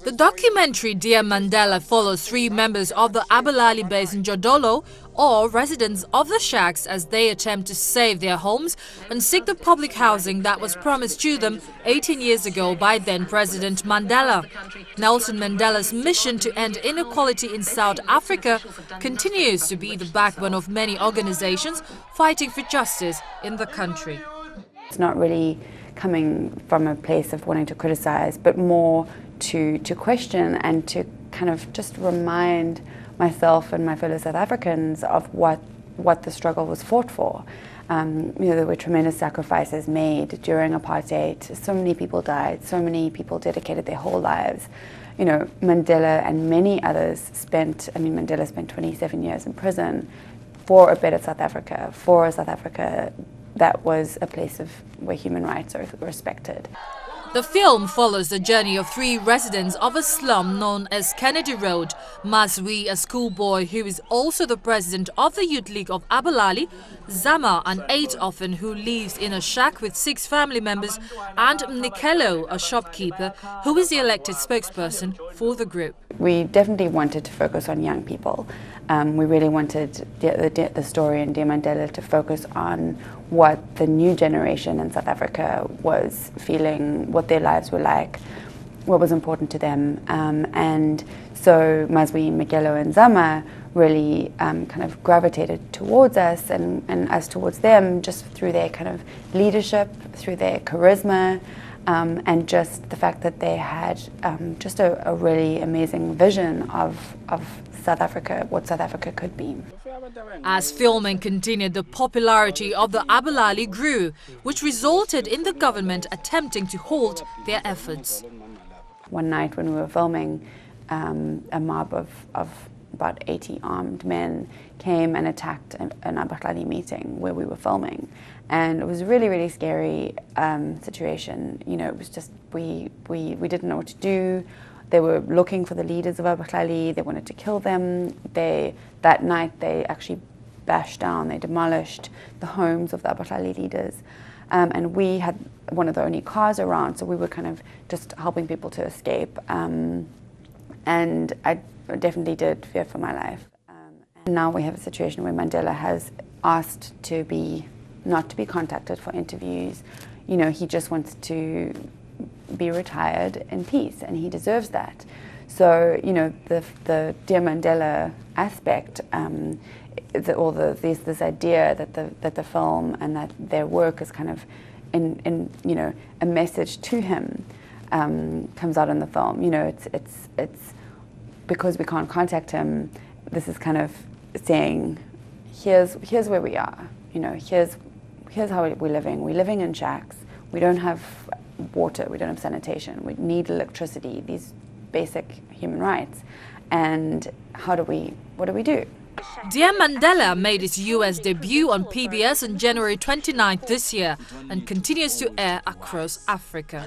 The documentary Dear Mandela follows 3 members of the Abalali base in Jodolo, or residents of the shacks, as they attempt to save their homes and seek the public housing that was promised to them 18 years ago by then-President Mandela. Nelson Mandela's mission to end inequality in South Africa continues to be the backbone of many organizations fighting for justice in the country. It's not really coming from a place of wanting to criticize, but more to question and to kind of just remind myself and my fellow South Africans of what the struggle was fought for. There were tremendous sacrifices made during apartheid. So many people died, so many people dedicated their whole lives. Mandela and many others Mandela spent 27 years in prison for a better South Africa, for a South Africa that was a place where human rights are respected. The film follows the journey of 3 residents of a slum known as Kennedy Road. Mazwi, a schoolboy who is also the president of the Youth League of Abalali, Zama, an 8 orphan who lives in a shack with 6 family members, and Nikelo, a shopkeeper who is the elected spokesperson for the group. We definitely wanted to focus on young people. We really wanted the story in Dear Mandela to focus on what the new generation in South Africa was feeling, what their lives were like, what was important to them. And so Mazwi, Nikelo and Zama really kind of gravitated towards us and us towards them, just through their kind of leadership, through their charisma, and just the fact that they had just a really amazing vision of South Africa, what South Africa could be. As filming continued, the popularity of the Abalali grew, which resulted in the government attempting to halt their efforts. One night when we were filming, a mob of about 80 armed men came and attacked an Abalali meeting where we were filming. And it was a really, really scary situation. It was just, we didn't know what to do. They were looking for the leaders of Abalali. They wanted to kill them. That night they actually bashed down, they demolished the homes of the Abalali leaders. And we had one of the only cars around, so we were kind of just helping people to escape. And I definitely did fear for my life. Now we have a situation where Mandela has asked not to be contacted for interviews. He just wants to be retired in peace, and he deserves that. So, the Dear Mandela aspect, there's this idea that the film and that their work is kind of in a message to him, comes out in the film. It's because we can't contact him. This is kind of saying, here's where we are. Here's how we're living. We're living in shacks. We don't have water, we don't have sanitation, we need electricity, these basic human rights. And what do we do? Dear Mandela made its US debut on PBS on January 29th this year and continues to air across Africa.